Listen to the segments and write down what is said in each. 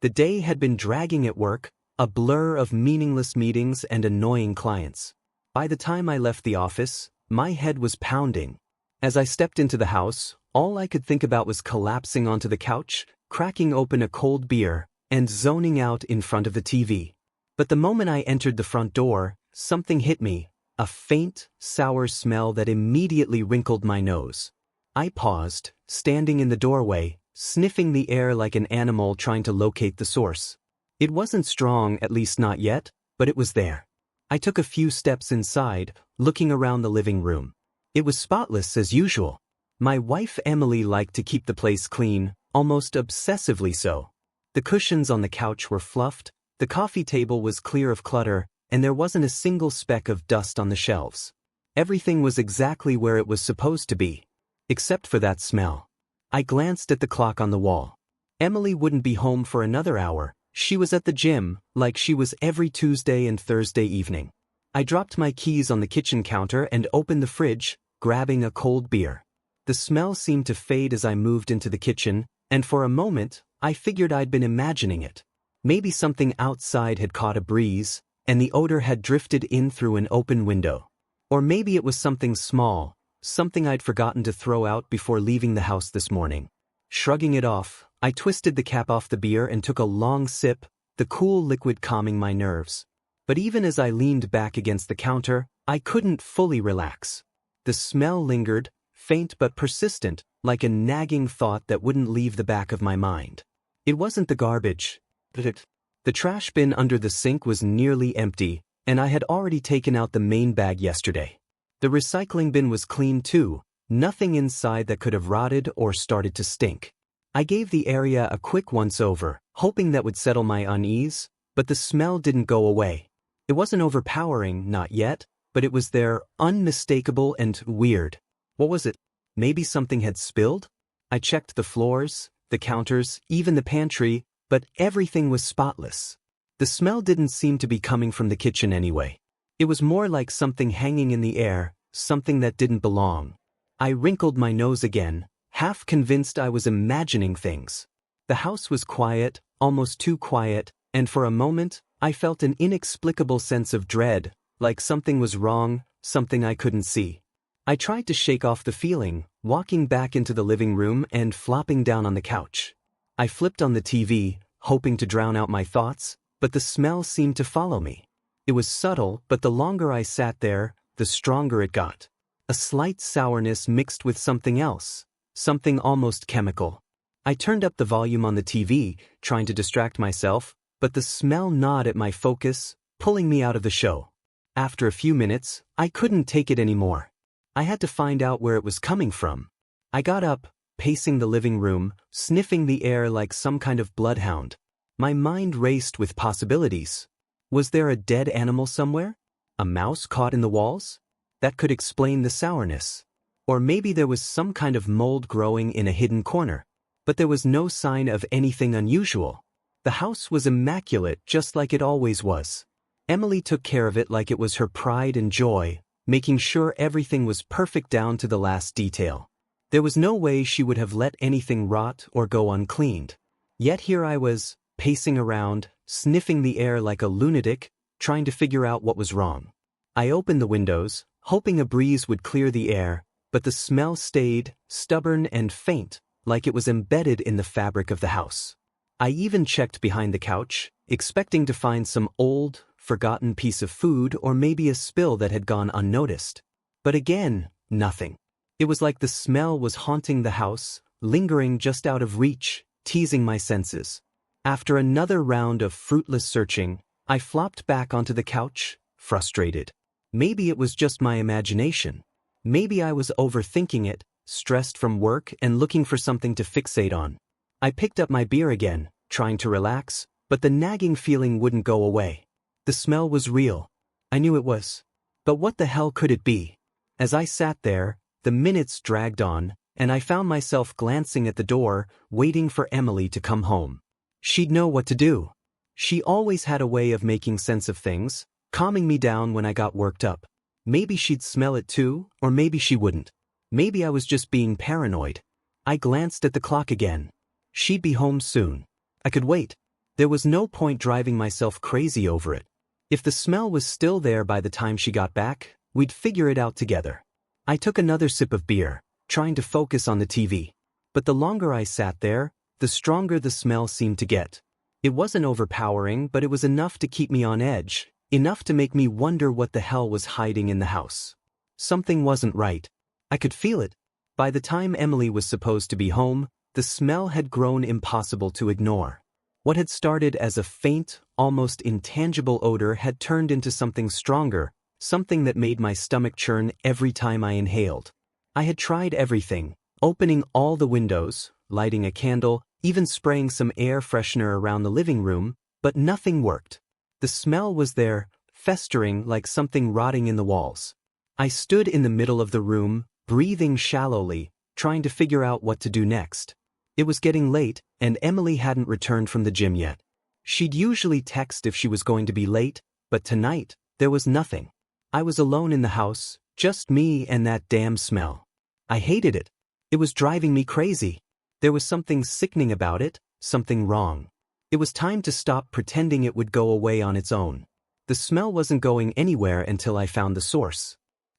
The day had been dragging at work, a blur of meaningless meetings and annoying clients. By the time I left the office, my head was pounding. As I stepped into the house, all I could think about was collapsing onto the couch, cracking open a cold beer, and zoning out in front of the TV. But the moment I entered the front door, something hit me, a faint, sour smell that immediately wrinkled my nose. I paused, standing in the doorway, sniffing the air like an animal trying to locate the source. It wasn't strong, at least not yet, but it was there. I took a few steps inside, looking around the living room. It was spotless as usual. My wife Emily liked to keep the place clean, almost obsessively so. The cushions on the couch were fluffed, the coffee table was clear of clutter, and there wasn't a single speck of dust on the shelves. Everything was exactly where it was supposed to be, except for that smell. I glanced at the clock on the wall. Emily wouldn't be home for another hour. She was at the gym, like she was every Tuesday and Thursday evening. I dropped my keys on the kitchen counter and opened the fridge, grabbing a cold beer. The smell seemed to fade as I moved into the kitchen, and for a moment, I figured I'd been imagining it. Maybe something outside had caught a breeze, and the odor had drifted in through an open window. Or maybe it was something small, something I'd forgotten to throw out before leaving the house this morning. Shrugging it off, I twisted the cap off the beer and took a long sip, the cool liquid calming my nerves. But even as I leaned back against the counter, I couldn't fully relax. The smell lingered, faint but persistent, like a nagging thought that wouldn't leave the back of my mind. It wasn't the garbage. The trash bin under the sink was nearly empty, and I had already taken out the main bag yesterday. The recycling bin was clean too, nothing inside that could have rotted or started to stink. I gave the area a quick once-over, hoping that would settle my unease, but the smell didn't go away. It wasn't overpowering, not yet, but it was there, unmistakable and weird. What was it? Maybe something had spilled? I checked the floors, the counters, even the pantry, but everything was spotless. The smell didn't seem to be coming from the kitchen anyway. It was more like something hanging in the air, something that didn't belong. I wrinkled my nose again, half convinced I was imagining things. The house was quiet, almost too quiet, and for a moment, I felt an inexplicable sense of dread, like something was wrong, something I couldn't see. I tried to shake off the feeling, walking back into the living room and flopping down on the couch. I flipped on the TV, hoping to drown out my thoughts, but the smell seemed to follow me. It was subtle, but the longer I sat there, the stronger it got. A slight sourness mixed with something else, something almost chemical. I turned up the volume on the TV, trying to distract myself, but the smell gnawed at my focus, pulling me out of the show. After a few minutes, I couldn't take it anymore. I had to find out where it was coming from. I got up, pacing the living room, sniffing the air like some kind of bloodhound. My mind raced with possibilities. Was there a dead animal somewhere? A mouse caught in the walls? That could explain the sourness. Or maybe there was some kind of mold growing in a hidden corner. But there was no sign of anything unusual. The house was immaculate, just like it always was. Emily took care of it like it was her pride and joy, making sure everything was perfect down to the last detail. There was no way she would have let anything rot or go uncleaned. Yet here I was, pacing around, sniffing the air like a lunatic, trying to figure out what was wrong. I opened the windows, hoping a breeze would clear the air, but the smell stayed, stubborn and faint, like it was embedded in the fabric of the house. I even checked behind the couch, expecting to find some old, forgotten piece of food or maybe a spill that had gone unnoticed. But again, nothing. It was like the smell was haunting the house, lingering just out of reach, teasing my senses. After another round of fruitless searching, I flopped back onto the couch, frustrated. Maybe it was just my imagination. Maybe I was overthinking it, stressed from work and looking for something to fixate on. I picked up my beer again, trying to relax, but the nagging feeling wouldn't go away. The smell was real. I knew it was. But what the hell could it be? As I sat there, the minutes dragged on, and I found myself glancing at the door, waiting for Emily to come home. She'd know what to do. She always had a way of making sense of things, calming me down when I got worked up. Maybe she'd smell it too, or maybe she wouldn't. Maybe I was just being paranoid. I glanced at the clock again. She'd be home soon. I could wait. There was no point driving myself crazy over it. If the smell was still there by the time she got back, we'd figure it out together. I took another sip of beer, trying to focus on the TV. But the longer I sat there, the stronger the smell seemed to get. It wasn't overpowering, but it was enough to keep me on edge, enough to make me wonder what the hell was hiding in the house. Something wasn't right. I could feel it. By the time Emily was supposed to be home, the smell had grown impossible to ignore. What had started as a faint, almost intangible odor had turned into something stronger, something that made my stomach churn every time I inhaled. I had tried everything, opening all the windows, lighting a candle, even spraying some air freshener around the living room, but nothing worked. The smell was there, festering like something rotting in the walls. I stood in the middle of the room, breathing shallowly, trying to figure out what to do next. It was getting late, and Emily hadn't returned from the gym yet. She'd usually text if she was going to be late, but tonight, there was nothing. I was alone in the house, just me and that damn smell. I hated it. It was driving me crazy. There was something sickening about it, something wrong. It was time to stop pretending it would go away on its own. The smell wasn't going anywhere until I found the source.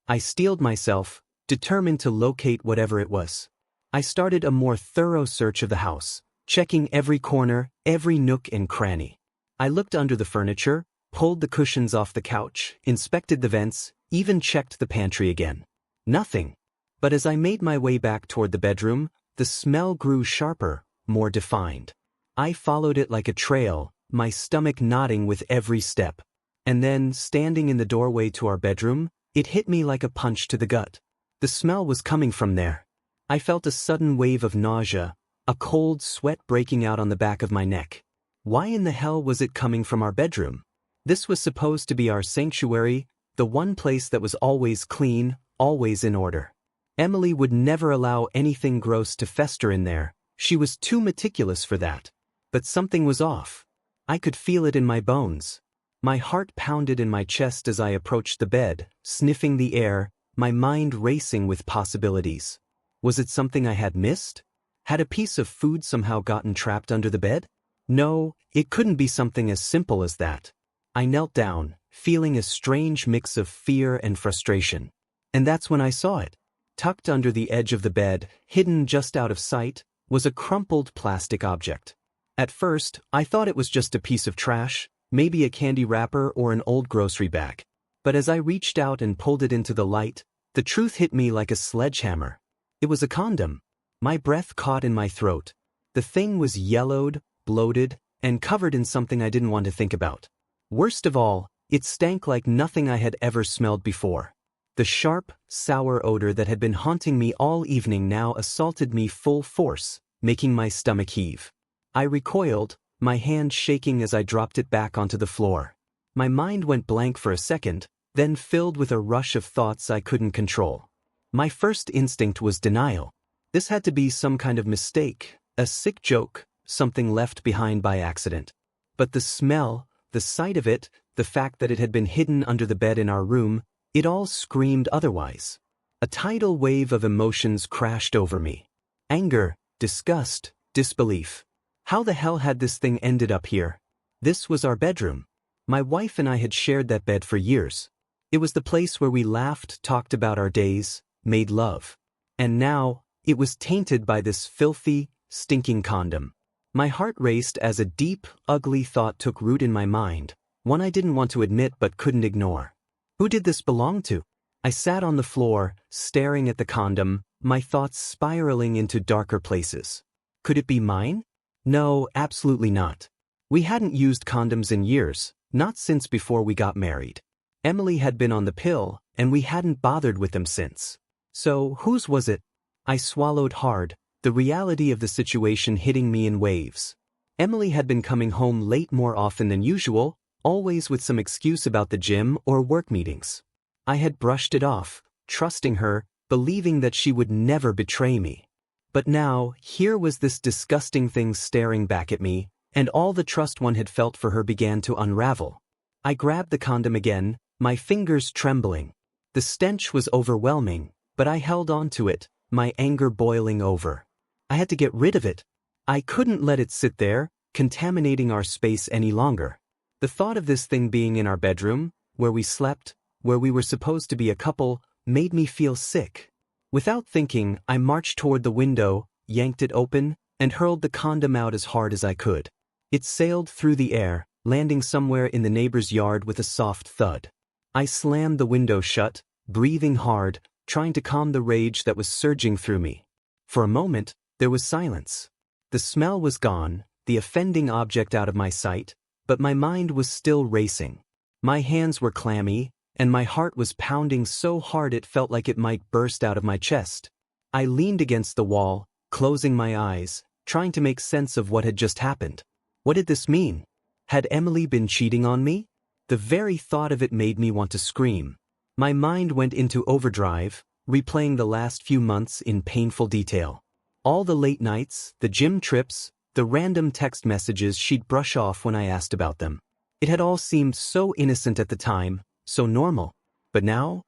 I steeled myself, determined to locate whatever it was. I started a more thorough search of the house, checking every corner, every nook and cranny. I looked under the furniture, pulled the cushions off the couch, inspected the vents, even checked the pantry again. Nothing. But as I made my way back toward the bedroom, the smell grew sharper, more defined. I followed it like a trail, my stomach knotting with every step. And then, standing in the doorway to our bedroom, it hit me like a punch to the gut. The smell was coming from there. I felt a sudden wave of nausea, a cold sweat breaking out on the back of my neck. Why in the hell was it coming from our bedroom? This was supposed to be our sanctuary, the one place that was always clean, always in order. Emily would never allow anything gross to fester in there. She was too meticulous for that. But something was off. I could feel it in my bones. My heart pounded in my chest as I approached the bed, sniffing the air, my mind racing with possibilities. Was it something I had missed? Had a piece of food somehow gotten trapped under the bed? No, it couldn't be something as simple as that. I knelt down, feeling a strange mix of fear and frustration. And that's when I saw it. Tucked under the edge of the bed, hidden just out of sight, was a crumpled plastic object. At first, I thought it was just a piece of trash, maybe a candy wrapper or an old grocery bag. But as I reached out and pulled it into the light, the truth hit me like a sledgehammer. It was a condom. My breath caught in my throat. The thing was yellowed, bloated, and covered in something I didn't want to think about. Worst of all, it stank like nothing I had ever smelled before. The sharp, sour odor that had been haunting me all evening now assaulted me full force, making my stomach heave. I recoiled, my hand shaking as I dropped it back onto the floor. My mind went blank for a second, then filled with a rush of thoughts I couldn't control. My first instinct was denial. This had to be some kind of mistake, a sick joke, something left behind by accident. But the smell, the sight of it, the fact that it had been hidden under the bed in our room, it all screamed otherwise. A tidal wave of emotions crashed over me. Anger, disgust, disbelief. How the hell had this thing ended up here? This was our bedroom. My wife and I had shared that bed for years. It was the place where we laughed, talked about our days, made love. And now, it was tainted by this filthy, stinking condom. My heart raced as a deep, ugly thought took root in my mind, one I didn't want to admit but couldn't ignore. Who did this belong to? I sat on the floor, staring at the condom, my thoughts spiraling into darker places. Could it be mine? No, absolutely not. We hadn't used condoms in years, not since before we got married. Emily had been on the pill, and we hadn't bothered with them since. So, whose was it? I swallowed hard, the reality of the situation hitting me in waves. Emily had been coming home late more often than usual, always with some excuse about the gym or work meetings. I had brushed it off, trusting her, believing that she would never betray me. But now, here was this disgusting thing staring back at me, and all the trust one had felt for her began to unravel. I grabbed the condom again, my fingers trembling. The stench was overwhelming, but I held on to it, my anger boiling over. I had to get rid of it. I couldn't let it sit there, contaminating our space any longer. The thought of this thing being in our bedroom, where we slept, where we were supposed to be a couple, made me feel sick. Without thinking, I marched toward the window, yanked it open, and hurled the condom out as hard as I could. It sailed through the air, landing somewhere in the neighbor's yard with a soft thud. I slammed the window shut, breathing hard, trying to calm the rage that was surging through me. For a moment, there was silence. The smell was gone, the offending object out of my sight, but my mind was still racing. My hands were clammy, and my heart was pounding so hard it felt like it might burst out of my chest. I leaned against the wall, closing my eyes, trying to make sense of what had just happened. What did this mean? Had Emily been cheating on me? The very thought of it made me want to scream. My mind went into overdrive, replaying the last few months in painful detail. All the late nights, the gym trips, the random text messages she'd brush off when I asked about them. It had all seemed so innocent at the time, so normal. But now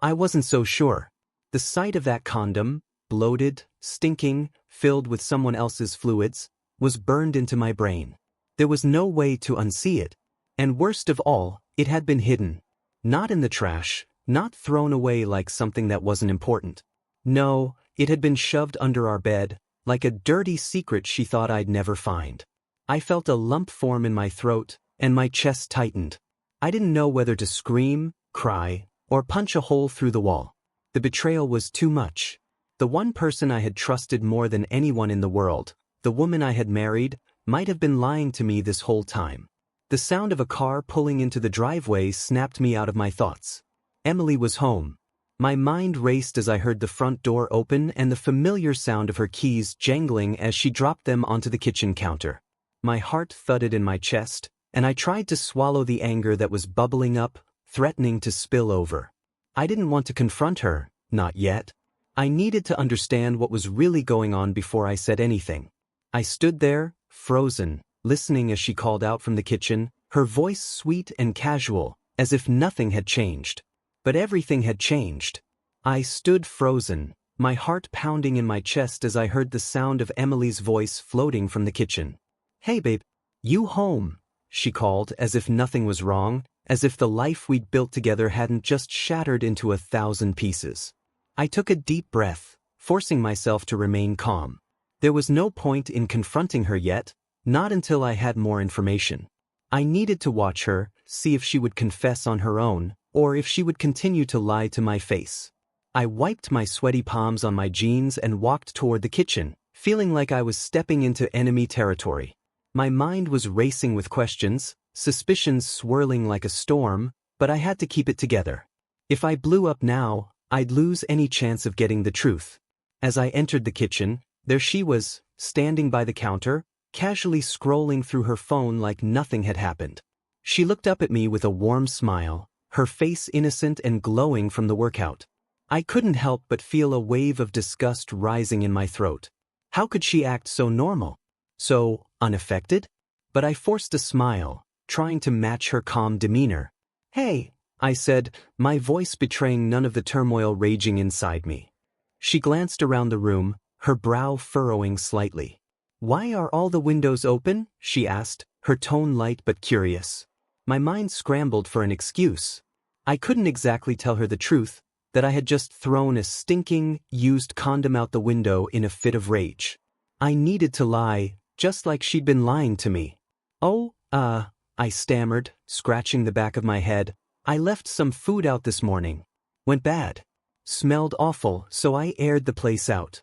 I wasn't so sure. The sight of that condom, bloated, stinking, filled with someone else's fluids, was burned into my brain. There was no way to unsee it. And worst of all, it had been hidden. Not in the trash, not thrown away like something that wasn't important. No, it had been shoved under our bed, like a dirty secret she thought I'd never find. I felt a lump form in my throat, and my chest tightened. I didn't know whether to scream, cry, or punch a hole through the wall. The betrayal was too much. The one person I had trusted more than anyone in the world, the woman I had married, might have been lying to me this whole time. The sound of a car pulling into the driveway snapped me out of my thoughts. Emily was home. My mind raced as I heard the front door open and the familiar sound of her keys jangling as she dropped them onto the kitchen counter. My heart thudded in my chest, and I tried to swallow the anger that was bubbling up, threatening to spill over. I didn't want to confront her, not yet. I needed to understand what was really going on before I said anything. I stood there, frozen, listening as she called out from the kitchen, her voice sweet and casual, as if nothing had changed. But everything had changed. I stood frozen, my heart pounding in my chest as I heard the sound of Emily's voice floating from the kitchen. "Hey babe, you home?" she called, as if nothing was wrong, as if the life we'd built together hadn't just shattered into 1,000 pieces. I took a deep breath, forcing myself to remain calm. There was no point in confronting her yet, not until I had more information. I needed to watch her, see if she would confess on her own, or if she would continue to lie to my face. I wiped my sweaty palms on my jeans and walked toward the kitchen, feeling like I was stepping into enemy territory. My mind was racing with questions, suspicions swirling like a storm, but I had to keep it together. If I blew up now, I'd lose any chance of getting the truth. As I entered the kitchen, there she was, standing by the counter, casually scrolling through her phone like nothing had happened. She looked up at me with a warm smile, her face innocent and glowing from the workout. I couldn't help but feel a wave of disgust rising in my throat. How could she act so normal? So unaffected? But I forced a smile, trying to match her calm demeanor. "Hey," I said, my voice betraying none of the turmoil raging inside me. She glanced around the room, her brow furrowing slightly. "Why are all the windows open?" she asked, her tone light but curious. My mind scrambled for an excuse. I couldn't exactly tell her the truth, that I had just thrown a stinking, used condom out the window in a fit of rage. I needed to lie, just like she'd been lying to me. I stammered, scratching the back of my head. "I left some food out this morning. Went bad. Smelled awful, so I aired the place out."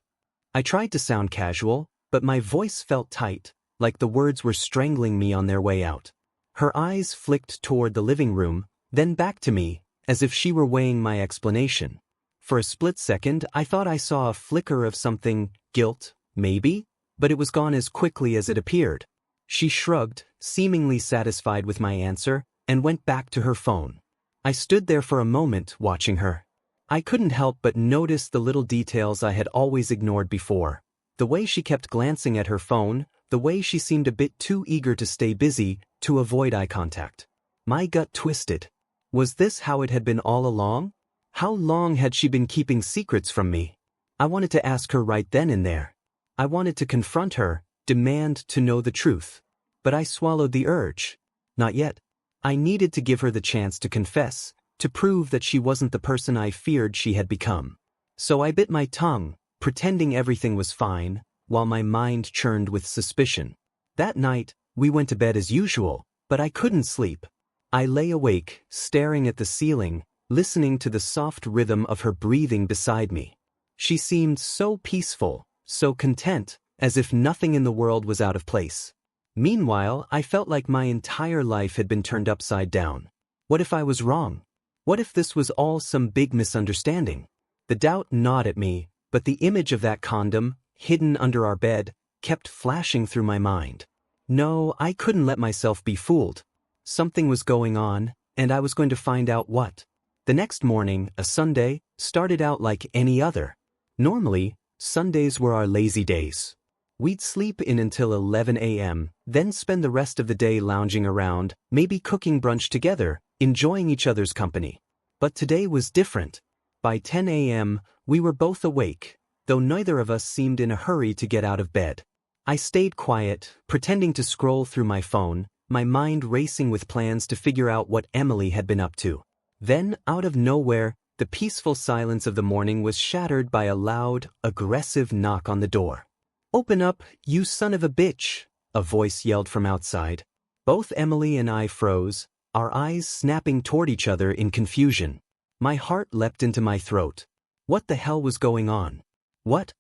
I tried to sound casual, but my voice felt tight, like the words were strangling me on their way out. Her eyes flicked toward the living room, then back to me, as if she were weighing my explanation. For a split second, I thought I saw a flicker of something, guilt, maybe, but it was gone as quickly as it appeared. She shrugged, seemingly satisfied with my answer, and went back to her phone. I stood there for a moment, watching her. I couldn't help but notice the little details I had always ignored before. The way she kept glancing at her phone, the way she seemed a bit too eager to stay busy, to avoid eye contact. My gut twisted. Was this how it had been all along? How long had she been keeping secrets from me? I wanted to ask her right then and there. I wanted to confront her, demand to know the truth. But I swallowed the urge. Not yet. I needed to give her the chance to confess, to prove that she wasn't the person I feared she had become. So I bit my tongue, pretending everything was fine, while my mind churned with suspicion. That night, we went to bed as usual, but I couldn't sleep. I lay awake, staring at the ceiling, listening to the soft rhythm of her breathing beside me. She seemed so peaceful, so content, as if nothing in the world was out of place. Meanwhile, I felt like my entire life had been turned upside down. What if I was wrong? What if this was all some big misunderstanding? The doubt gnawed at me, but the image of that condom, hidden under our bed, kept flashing through my mind. No, I couldn't let myself be fooled. Something was going on, and I was going to find out what. The next morning, a Sunday, started out like any other. Normally, Sundays were our lazy days. We'd sleep in until 11 a.m., then spend the rest of the day lounging around, maybe cooking brunch together, enjoying each other's company. But today was different. By 10 a.m., we were both awake, though neither of us seemed in a hurry to get out of bed. I stayed quiet, pretending to scroll through my phone, my mind racing with plans to figure out what Emily had been up to. Then, out of nowhere, the peaceful silence of the morning was shattered by a loud, aggressive knock on the door. "Open up, you son of a bitch," a voice yelled from outside. Both Emily and I froze, our eyes snapping toward each other in confusion. My heart leapt into my throat. What the hell was going on? "What?"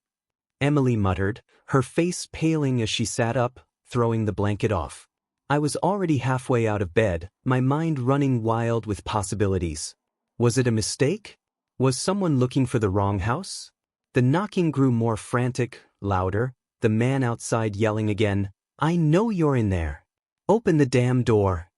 Emily muttered, her face paling as she sat up, throwing the blanket off. I was already halfway out of bed, my mind running wild with possibilities. Was it a mistake? Was someone looking for the wrong house? The knocking grew more frantic, louder, the man outside yelling again, "I know you're in there. Open the damn door."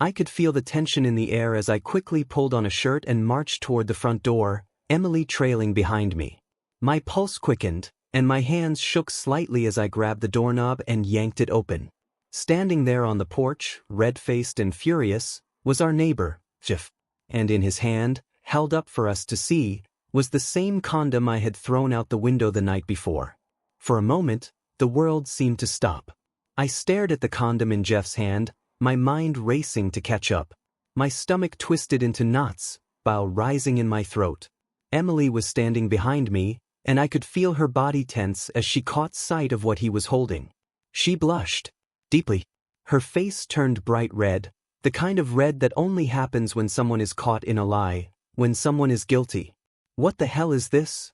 I could feel the tension in the air as I quickly pulled on a shirt and marched toward the front door, Emily trailing behind me. My pulse quickened, and my hands shook slightly as I grabbed the doorknob and yanked it open. Standing there on the porch, red-faced and furious, was our neighbor, Jeff. And in his hand, held up for us to see, was the same condom I had thrown out the window the night before. For a moment, the world seemed to stop. I stared at the condom in Jeff's hand, my mind racing to catch up. My stomach twisted into knots, bile rising in my throat. Emily was standing behind me, and I could feel her body tense as she caught sight of what he was holding. She blushed. Deeply. Her face turned bright red, the kind of red that only happens when someone is caught in a lie, when someone is guilty. "What the hell is this?"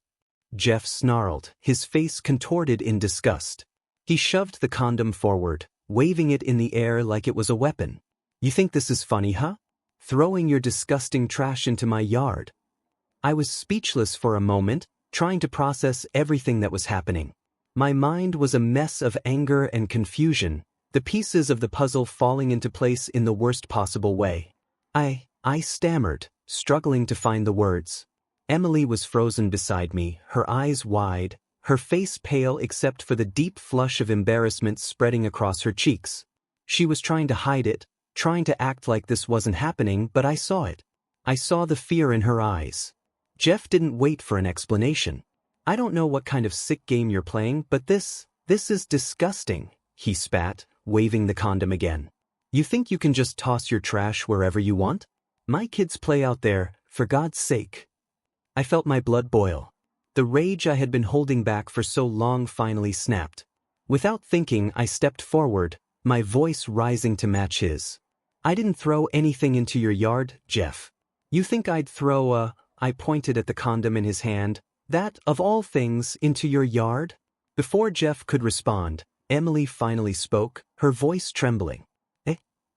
Jeff snarled, his face contorted in disgust. He shoved the condom forward, waving it in the air like it was a weapon. "You think this is funny, huh? Throwing your disgusting trash into my yard." I was speechless for a moment, trying to process everything that was happening. My mind was a mess of anger and confusion, the pieces of the puzzle falling into place in the worst possible way. I stammered, struggling to find the words. Emily was frozen beside me, her eyes wide, her face pale except for the deep flush of embarrassment spreading across her cheeks. She was trying to hide it, trying to act like this wasn't happening, but I saw it. I saw the fear in her eyes. Jeff didn't wait for an explanation. "I don't know what kind of sick game you're playing, but this is disgusting," he spat, waving the condom again. "You think you can just toss your trash wherever you want? My kids play out there, for God's sake." I felt my blood boil. The rage I had been holding back for so long finally snapped. Without thinking, I stepped forward, my voice rising to match his. "I didn't throw anything into your yard, Jeff. You think I'd throw I pointed at the condom in his hand, "that, of all things, into your yard?" Before Jeff could respond, Emily finally spoke, her voice trembling.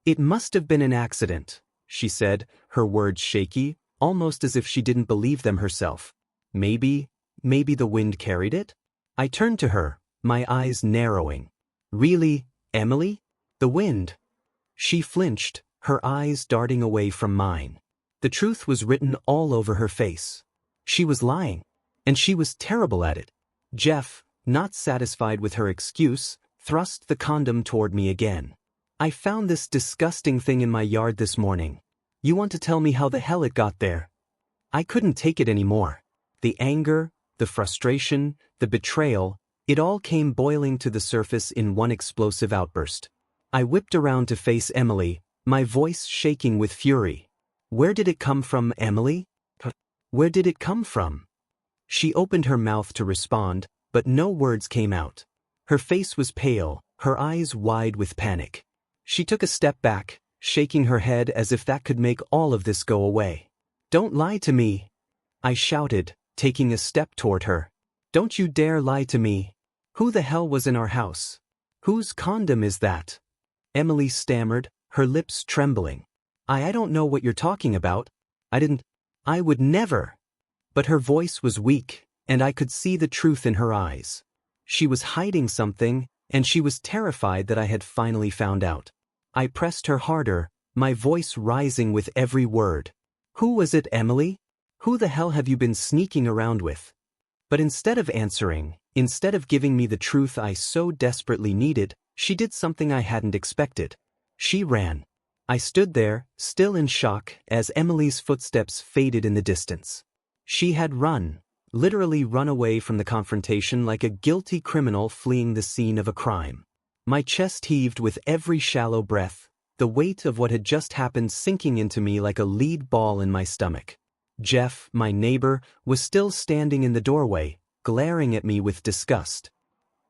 It must have been an accident," she said, her words shaky, almost as if she didn't believe them herself. Maybe the wind carried it?" I turned to her, my eyes narrowing. "Really, Emily? The wind?" She flinched, her eyes darting away from mine. The truth was written all over her face. She was lying, and she was terrible at it. Jeff, not satisfied with her excuse, thrust the condom toward me again. "I found this disgusting thing in my yard this morning. You want to tell me how the hell it got there?" I couldn't take it anymore. The anger, the frustration, the betrayal, It all came boiling to the surface in one explosive outburst. I whipped around to face Emily, my voice shaking with fury. Where did it come from, Emily? Where did it come from? She opened her mouth to respond, but no words came out. Her face was pale, her eyes wide with panic. She took a step back, shaking her head as if that could make all of this go away. Don't lie to me, I shouted, taking a step toward her. Don't you dare lie to me. Who the hell was in our house? Whose condom is that? Emily stammered, her lips trembling. I don't know what you're talking about. I would never. But her voice was weak, and I could see the truth in her eyes. She was hiding something, and she was terrified that I had finally found out. I pressed her harder, my voice rising with every word. Who was it, Emily? Who the hell have you been sneaking around with? But instead of answering, instead of giving me the truth I so desperately needed, she did something I hadn't expected. She ran. I stood there, still in shock, as Emily's footsteps faded in the distance. She had run, literally run away from the confrontation like a guilty criminal fleeing the scene of a crime. My chest heaved with every shallow breath, the weight of what had just happened sinking into me like a lead ball in my stomach. Jeff, my neighbor, was still standing in the doorway, glaring at me with disgust.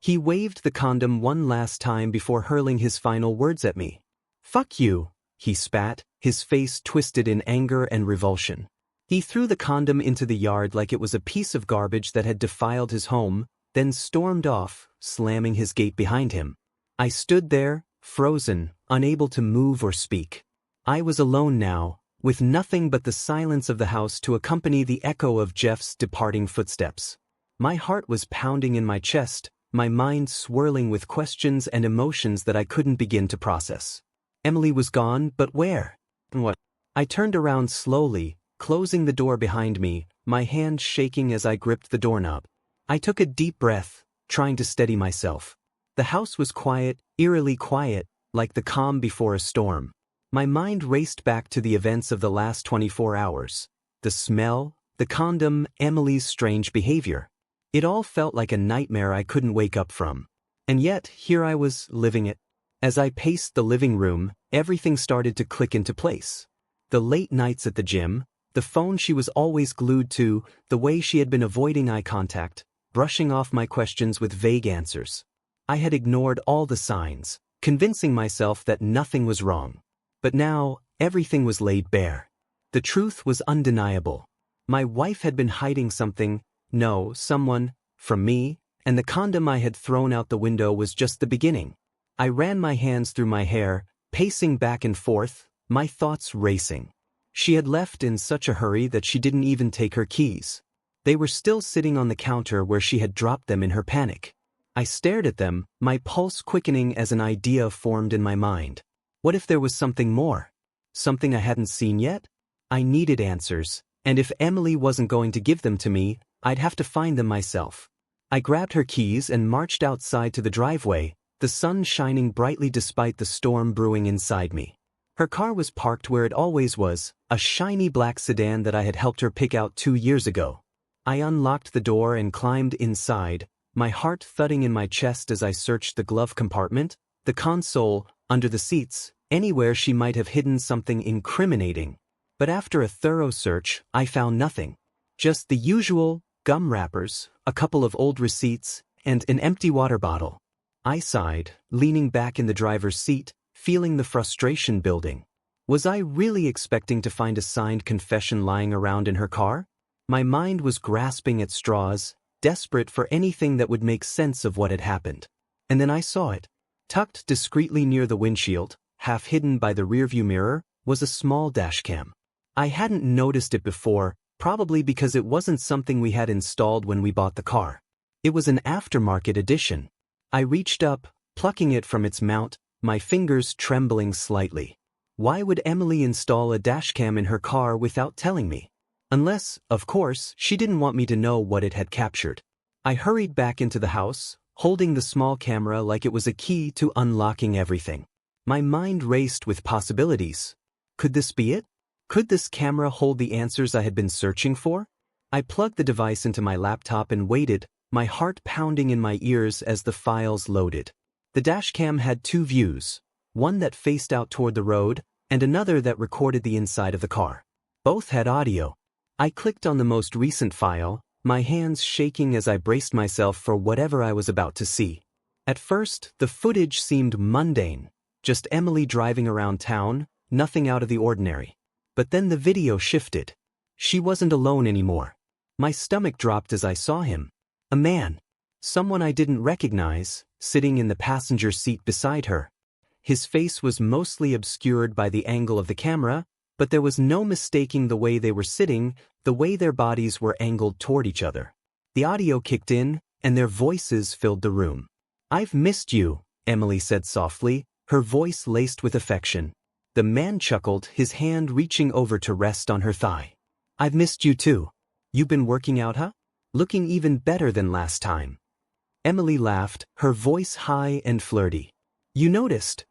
He waved the condom one last time before hurling his final words at me. "Fuck you," he spat, his face twisted in anger and revulsion. He threw the condom into the yard like it was a piece of garbage that had defiled his home, then stormed off, slamming his gate behind him. I stood there, frozen, unable to move or speak. I was alone now, with nothing but the silence of the house to accompany the echo of Jeff's departing footsteps. My heart was pounding in my chest, my mind swirling with questions and emotions that I couldn't begin to process. Emily was gone, but where? What? I turned around slowly, closing the door behind me, my hand shaking as I gripped the doorknob. I took a deep breath, trying to steady myself. The house was quiet, eerily quiet, like the calm before a storm. My mind raced back to the events of the last 24 hours. The smell, the condom, Emily's strange behavior. It all felt like a nightmare I couldn't wake up from. And yet, here I was, living it. As I paced the living room, everything started to click into place. The late nights at the gym, the phone she was always glued to, the way she had been avoiding eye contact, brushing off my questions with vague answers. I had ignored all the signs, convincing myself that nothing was wrong. But now, everything was laid bare. The truth was undeniable. My wife had been hiding something, someone, from me, and the condom I had thrown out the window was just the beginning. I ran my hands through my hair, pacing back and forth, my thoughts racing. She had left in such a hurry that she didn't even take her keys. They were still sitting on the counter where she had dropped them in her panic. I stared at them, my pulse quickening as an idea formed in my mind. What if there was something more? Something I hadn't seen yet? I needed answers, and if Emily wasn't going to give them to me, I'd have to find them myself. I grabbed her keys and marched outside to the driveway, the sun shining brightly despite the storm brewing inside me. Her car was parked where it always was, a shiny black sedan that I had helped her pick out 2 years ago. I unlocked the door and climbed inside, my heart thudding in my chest as I searched the glove compartment, the console, under the seats, anywhere she might have hidden something incriminating. But after a thorough search, I found nothing. Just the usual, gum wrappers, a couple of old receipts, and an empty water bottle. I sighed, leaning back in the driver's seat, feeling the frustration building. Was I really expecting to find a signed confession lying around in her car? My mind was grasping at straws, desperate for anything that would make sense of what had happened. And then I saw it. Tucked discreetly near the windshield, half hidden by the rearview mirror, was a small dashcam. I hadn't noticed it before, probably because it wasn't something we had installed when we bought the car. It was an aftermarket edition. I reached up, plucking it from its mount, my fingers trembling slightly. Why would Emily install a dashcam in her car without telling me? Unless, of course, she didn't want me to know what it had captured. I hurried back into the house, holding the small camera like it was a key to unlocking everything. My mind raced with possibilities. Could this be it? Could this camera hold the answers I had been searching for? I plugged the device into my laptop and waited, my heart pounding in my ears as the files loaded. The dashcam had two views, one that faced out toward the road, and another that recorded the inside of the car. Both had audio. I clicked on the most recent file, my hands shaking as I braced myself for whatever I was about to see. At first, the footage seemed mundane, just Emily driving around town, nothing out of the ordinary. But then the video shifted. She wasn't alone anymore. My stomach dropped as I saw him. A man. Someone I didn't recognize, sitting in the passenger seat beside her. His face was mostly obscured by the angle of the camera, but there was no mistaking the way they were sitting, the way their bodies were angled toward each other. The audio kicked in, and their voices filled the room. "I've missed you," Emily said softly, her voice laced with affection. The man chuckled, his hand reaching over to rest on her thigh. "I've missed you too. You've been working out, huh? Looking even better than last time." Emily laughed, her voice high and flirty. "You noticed?"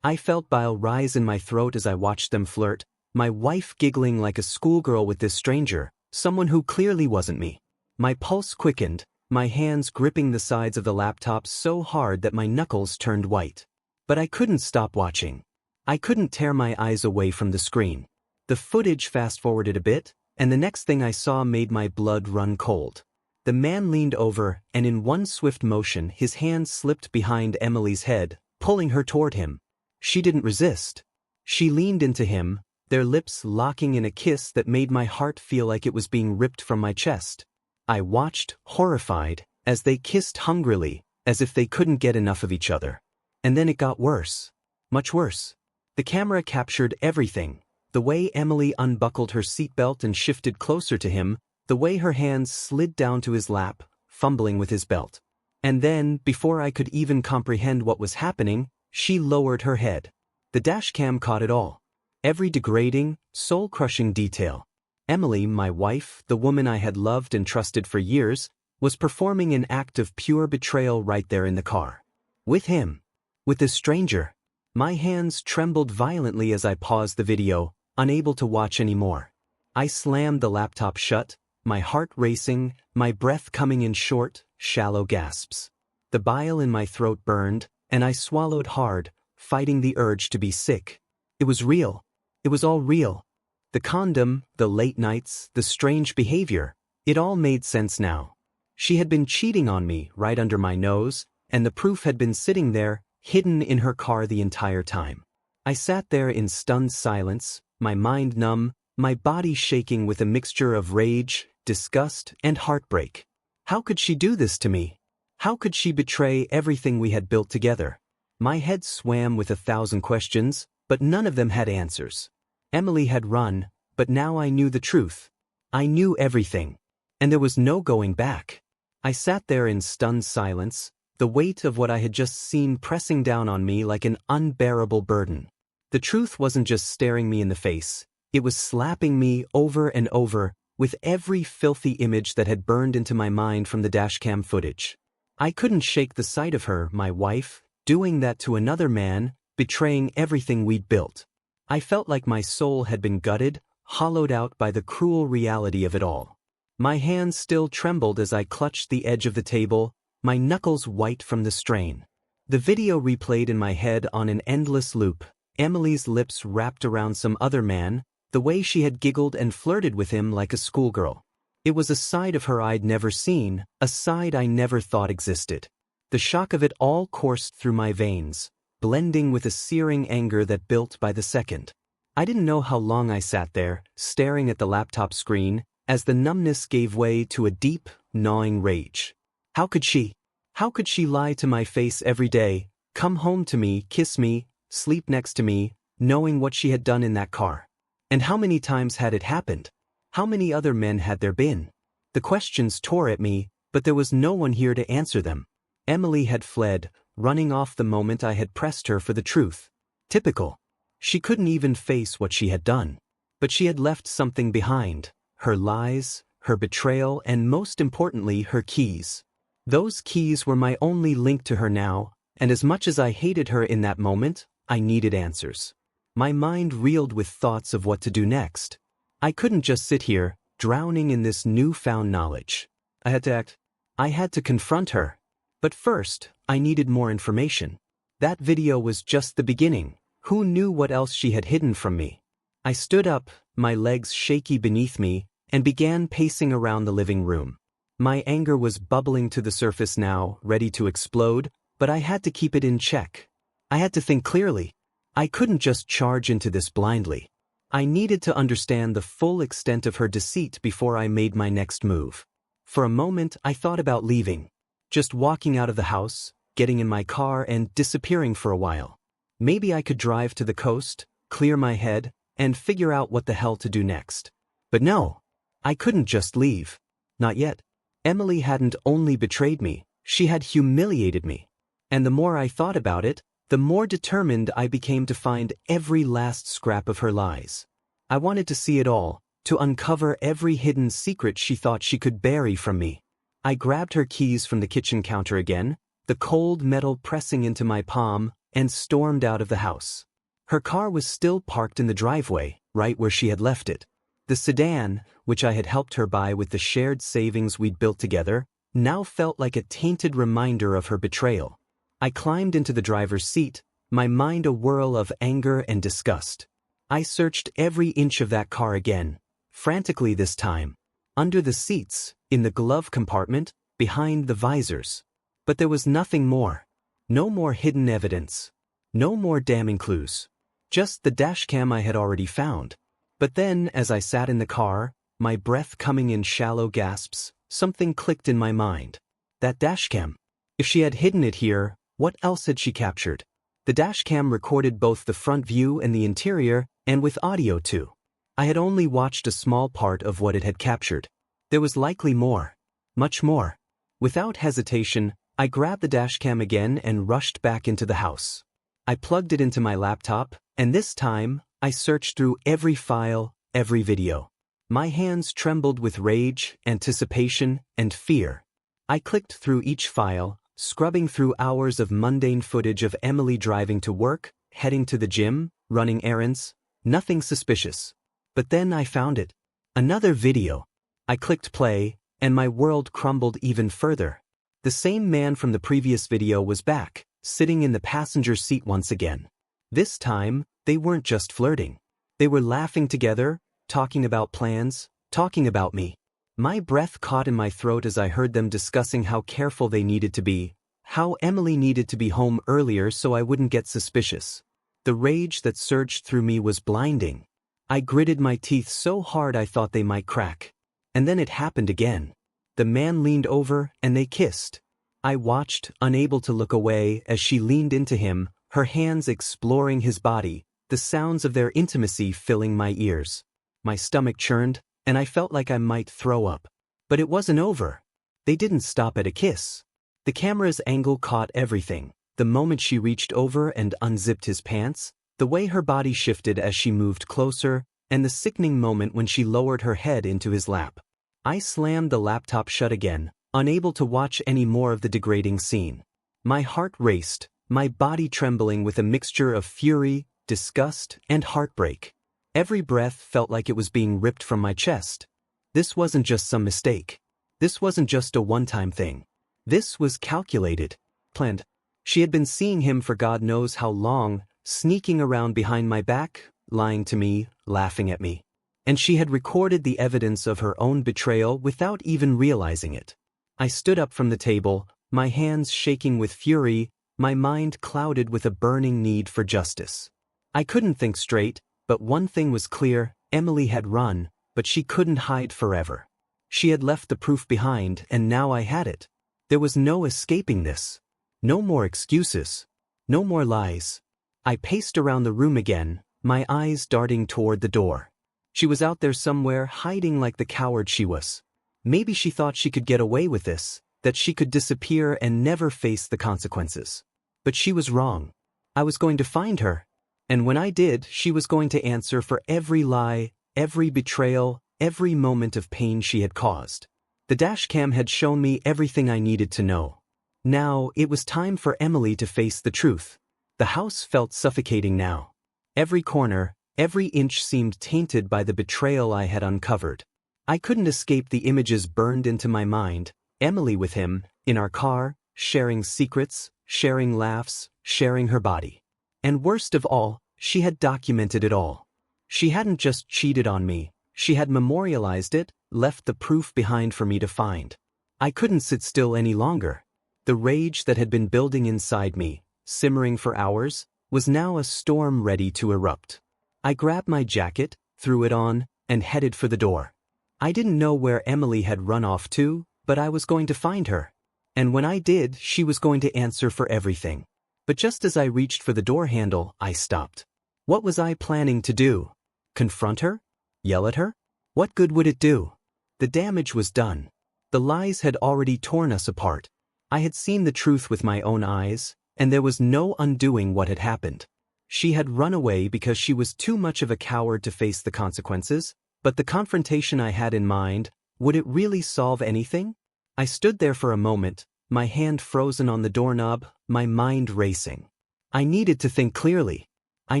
I felt bile rise in my throat as I watched them flirt, my wife giggling like a schoolgirl with this stranger, someone who clearly wasn't me. My pulse quickened, my hands gripping the sides of the laptop so hard that my knuckles turned white. But I couldn't stop watching. I couldn't tear my eyes away from the screen. The footage fast-forwarded a bit, and the next thing I saw made my blood run cold. The man leaned over, and in one swift motion his hand slipped behind Emily's head, pulling her toward him. She didn't resist. She leaned into him, their lips locking in a kiss that made my heart feel like it was being ripped from my chest. I watched, horrified, as they kissed hungrily, as if they couldn't get enough of each other. And then it got worse. Much worse. The camera captured everything. The way Emily unbuckled her seatbelt and shifted closer to him, the way her hands slid down to his lap, fumbling with his belt. And then, before I could even comprehend what was happening, she lowered her head. The dashcam caught it all. Every degrading, soul-crushing detail. Emily, my wife, the woman I had loved and trusted for years, was performing an act of pure betrayal right there in the car. With him. With this stranger. My hands trembled violently as I paused the video, unable to watch anymore. I slammed the laptop shut, my heart racing, my breath coming in short, shallow gasps. The bile in my throat burned, and I swallowed hard, fighting the urge to be sick. It was real. It was all real. The condom, the late nights, the strange behavior, it all made sense now. She had been cheating on me right under my nose, and the proof had been sitting there, hidden in her car the entire time. I sat there in stunned silence, my mind numb, my body shaking with a mixture of rage, disgust, and heartbreak. How could she do this to me? How could she betray everything we had built together? My head swam with 1,000 questions, but none of them had answers. Emily had run, but now I knew the truth. I knew everything. And there was no going back. I sat there in stunned silence, the weight of what I had just seen pressing down on me like an unbearable burden. The truth wasn't just staring me in the face, it was slapping me over and over with every filthy image that had burned into my mind from the dashcam footage. I couldn't shake the sight of her, my wife, doing that to another man, betraying everything we'd built. I felt like my soul had been gutted, hollowed out by the cruel reality of it all. My hands still trembled as I clutched the edge of the table, my knuckles white from the strain. The video replayed in my head on an endless loop, Emily's lips wrapped around some other man, the way she had giggled and flirted with him like a schoolgirl. It was a side of her I'd never seen, a side I never thought existed. The shock of it all coursed through my veins, blending with a searing anger that built by the second. I didn't know how long I sat there, staring at the laptop screen, as the numbness gave way to a deep, gnawing rage. How could she? How could she lie to my face every day, come home to me, kiss me, sleep next to me, knowing what she had done in that car? And how many times had it happened? How many other men had there been? The questions tore at me, but there was no one here to answer them. Emily had fled, running off the moment I had pressed her for the truth. Typical. She couldn't even face what she had done. But she had left something behind. Her lies, her betrayal, and most importantly, her keys. Those keys were my only link to her now, and as much as I hated her in that moment, I needed answers. My mind reeled with thoughts of what to do next. I couldn't just sit here, drowning in this newfound knowledge. I had to act. I had to confront her. But first, I needed more information. That video was just the beginning. Who knew what else she had hidden from me? I stood up, my legs shaky beneath me, and began pacing around the living room. My anger was bubbling to the surface now, ready to explode, but I had to keep it in check. I had to think clearly. I couldn't just charge into this blindly. I needed to understand the full extent of her deceit before I made my next move. For a moment, I thought about leaving. Just walking out of the house, getting in my car and disappearing for a while. Maybe I could drive to the coast, clear my head, and figure out what the hell to do next. But no, I couldn't just leave. Not yet. Emily hadn't only betrayed me, she had humiliated me. And the more I thought about it, the more determined I became to find every last scrap of her lies. I wanted to see it all, to uncover every hidden secret she thought she could bury from me. I grabbed her keys from the kitchen counter again, the cold metal pressing into my palm, and stormed out of the house. Her car was still parked in the driveway, right where she had left it. The sedan, which I had helped her buy with the shared savings we'd built together, now felt like a tainted reminder of her betrayal. I climbed into the driver's seat, my mind a whirl of anger and disgust. I searched every inch of that car again, frantically this time. Under the seats, in the glove compartment, behind the visors. But there was nothing more. No more hidden evidence. No more damning clues. Just the dashcam I had already found. But then, as I sat in the car, my breath coming in shallow gasps, something clicked in my mind. That dashcam. If she had hidden it here, what else had she captured? The dashcam recorded both the front view and the interior, and with audio too. I had only watched a small part of what it had captured. There was likely more. Much more. Without hesitation, I grabbed the dashcam again and rushed back into the house. I plugged it into my laptop, and this time, I searched through every file, every video. My hands trembled with rage, anticipation, and fear. I clicked through each file, scrubbing through hours of mundane footage of Emily driving to work, heading to the gym, running errands. Nothing suspicious. But then I found it. Another video. I clicked play, and my world crumbled even further. The same man from the previous video was back, sitting in the passenger seat once again. This time, they weren't just flirting. They were laughing together, talking about plans, talking about me. My breath caught in my throat as I heard them discussing how careful they needed to be, how Emily needed to be home earlier so I wouldn't get suspicious. The rage that surged through me was blinding. I gritted my teeth so hard I thought they might crack. And then it happened again. The man leaned over and they kissed. I watched, unable to look away, as she leaned into him, her hands exploring his body, the sounds of their intimacy filling my ears. My stomach churned, and I felt like I might throw up. But it wasn't over. They didn't stop at a kiss. The camera's angle caught everything. The moment she reached over and unzipped his pants, the way her body shifted as she moved closer, and the sickening moment when she lowered her head into his lap. I slammed the laptop shut again, unable to watch any more of the degrading scene. My heart raced, my body trembling with a mixture of fury, disgust, and heartbreak. Every breath felt like it was being ripped from my chest. This wasn't just some mistake. This wasn't just a one-time thing. This was calculated, planned. She had been seeing him for God knows how long, sneaking around behind my back, lying to me, laughing at me. And she had recorded the evidence of her own betrayal without even realizing it. I stood up from the table, my hands shaking with fury, my mind clouded with a burning need for justice. I couldn't think straight, but one thing was clear: Emily had run, but she couldn't hide forever. She had left the proof behind, and now I had it. There was no escaping this. No more excuses. No more lies. I paced around the room again, my eyes darting toward the door. She was out there somewhere, hiding like the coward she was. Maybe she thought she could get away with this, that she could disappear and never face the consequences. But she was wrong. I was going to find her. And when I did, she was going to answer for every lie, every betrayal, every moment of pain she had caused. The dashcam had shown me everything I needed to know. Now, it was time for Emily to face the truth. The house felt suffocating now. Every corner, every inch seemed tainted by the betrayal I had uncovered. I couldn't escape the images burned into my mind, Emily with him, in our car, sharing secrets, sharing laughs, sharing her body. And worst of all, she had documented it all. She hadn't just cheated on me, she had memorialized it, left the proof behind for me to find. I couldn't sit still any longer. The rage that had been building inside me, simmering for hours, was now a storm ready to erupt. I grabbed my jacket, threw it on, and headed for the door. I didn't know where Emily had run off to, but I was going to find her. And when I did, she was going to answer for everything. But just as I reached for the door handle, I stopped. What was I planning to do? Confront her? Yell at her? What good would it do? The damage was done. The lies had already torn us apart. I had seen the truth with my own eyes, and there was no undoing what had happened. She had run away because she was too much of a coward to face the consequences, but the confrontation I had in mind, would it really solve anything? I stood there for a moment, my hand frozen on the doorknob, my mind racing. I needed to think clearly. I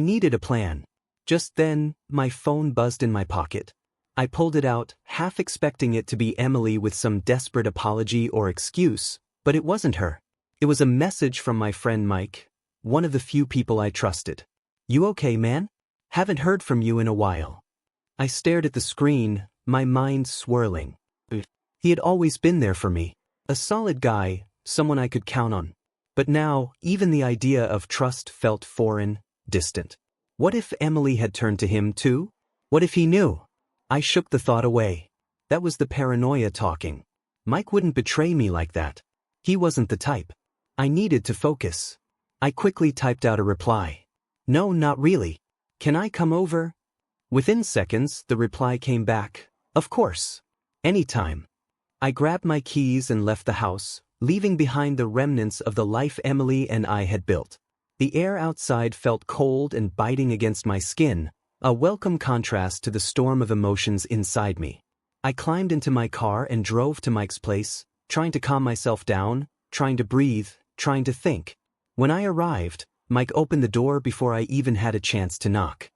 needed a plan. Just then, my phone buzzed in my pocket. I pulled it out, half expecting it to be Emily with some desperate apology or excuse, but it wasn't her. It was a message from my friend Mike, one of the few people I trusted. "You okay, man? Haven't heard from you in a while." I stared at the screen, my mind swirling. He had always been there for me. A solid guy, someone I could count on. But now, even the idea of trust felt foreign, distant. What if Emily had turned to him too? What if he knew? I shook the thought away. That was the paranoia talking. Mike wouldn't betray me like that. He wasn't the type. I needed to focus. I quickly typed out a reply. "No, not really. Can I come over?" Within seconds, the reply came back. "Of course. Anytime." I grabbed my keys and left the house, leaving behind the remnants of the life Emily and I had built. The air outside felt cold and biting against my skin, a welcome contrast to the storm of emotions inside me. I climbed into my car and drove to Mike's place, trying to calm myself down, trying to breathe, trying to think. When I arrived, Mike opened the door before I even had a chance to knock.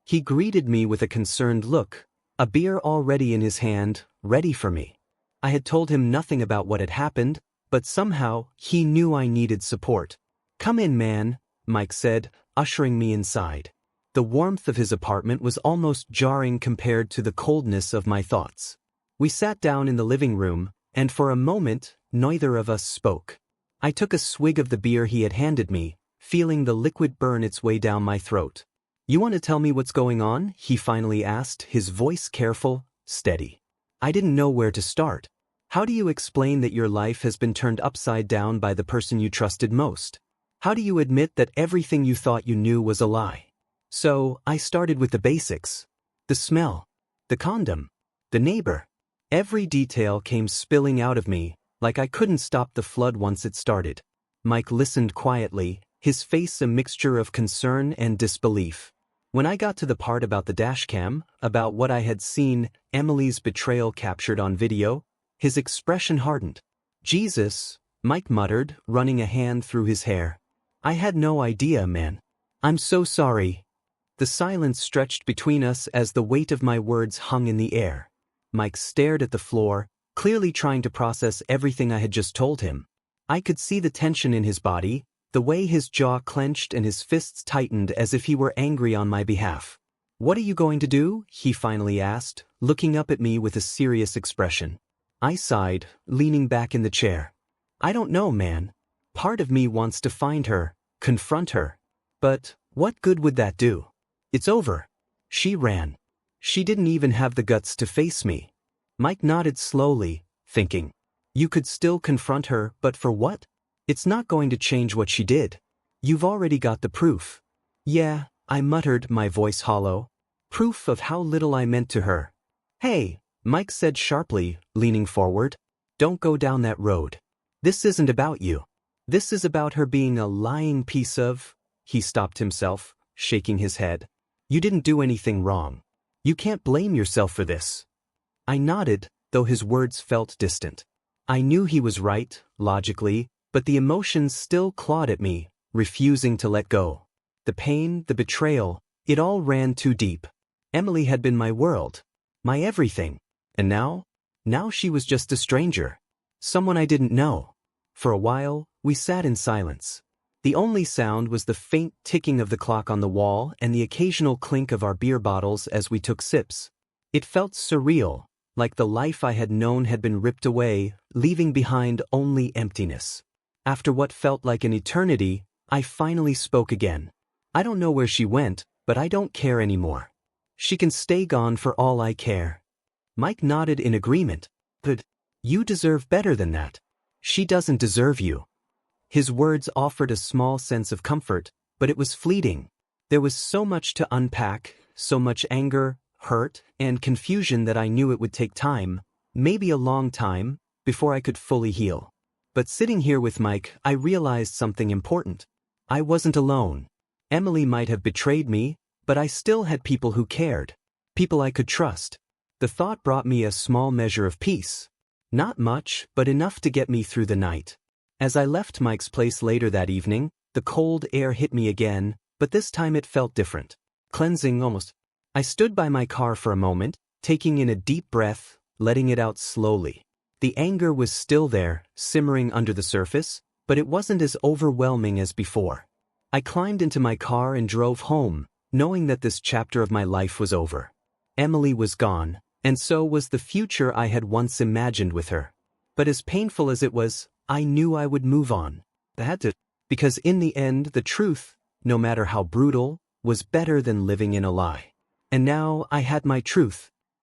He greeted me with a concerned look, a beer already in his hand, ready for me. I had told him nothing about what had happened, but somehow he knew I needed support. "Come in, man," Mike said, ushering me inside. The warmth of his apartment was almost jarring compared to the coldness of my thoughts. We sat down in the living room, and for a moment, neither of us spoke. I took a swig of the beer he had handed me, feeling the liquid burn its way down my throat. "You want to tell me what's going on?" he finally asked, his voice careful, steady. I didn't know where to start. How do you explain that your life has been turned upside down by the person you trusted most? How do you admit that everything you thought you knew was a lie? So, I started with the basics. The smell. The condom. The neighbor. Every detail came spilling out of me, like I couldn't stop the flood once it started. Mike listened quietly, his face a mixture of concern and disbelief. When I got to the part about the dashcam, about what I had seen, Emily's betrayal captured on video, his expression hardened. "Jesus," Mike muttered, running a hand through his hair. "I had no idea, man. I'm so sorry." The silence stretched between us as the weight of my words hung in the air. Mike stared at the floor, clearly trying to process everything I had just told him. I could see the tension in his body, the way his jaw clenched and his fists tightened as if he were angry on my behalf. "What are you going to do?" he finally asked, looking up at me with a serious expression. I sighed, leaning back in the chair. "I don't know, man. Part of me wants to find her, confront her. But what good would that do? It's over. She ran. She didn't even have the guts to face me." Mike nodded slowly, thinking. "You could still confront her, but for what? It's not going to change what she did. You've already got the proof." "Yeah," I muttered, my voice hollow. "Proof of how little I meant to her." "Hey," Mike said sharply, leaning forward. "Don't go down that road. This isn't about you. This is about her being a lying piece of—" He stopped himself, shaking his head. "You didn't do anything wrong. You can't blame yourself for this." I nodded, though his words felt distant. I knew he was right, logically, but the emotions still clawed at me, refusing to let go. The pain, the betrayal, it all ran too deep. Emily had been my world, my everything. And now she was just a stranger. Someone I didn't know. For a while, we sat in silence. The only sound was the faint ticking of the clock on the wall and the occasional clink of our beer bottles as we took sips. It felt surreal, like the life I had known had been ripped away, leaving behind only emptiness. After what felt like an eternity, I finally spoke again. I don't know where she went, but I don't care anymore. She can stay gone for all I care. Mike nodded in agreement. But you deserve better than that. She doesn't deserve you. His words offered a small sense of comfort, but it was fleeting. There was so much to unpack, so much anger, hurt, and confusion that I knew it would take time, maybe a long time, before I could fully heal. But sitting here with Mike, I realized something important. I wasn't alone. Emily might have betrayed me, but I still had people who cared. People I could trust. The thought brought me a small measure of peace. Not much, but enough to get me through the night. As I left Mike's place later that evening, the cold air hit me again, but this time it felt different. Cleansing almost. I stood by my car for a moment, taking in a deep breath, letting it out slowly. The anger was still there, simmering under the surface, but it wasn't as overwhelming as before. I climbed into my car and drove home, knowing that this chapter of my life was over. Emily was gone, and so was the future I had once imagined with her. But as painful as it was, I knew I would move on. I had to, because in the end, the truth, no matter how brutal, was better than living in a lie. And now I had my truth,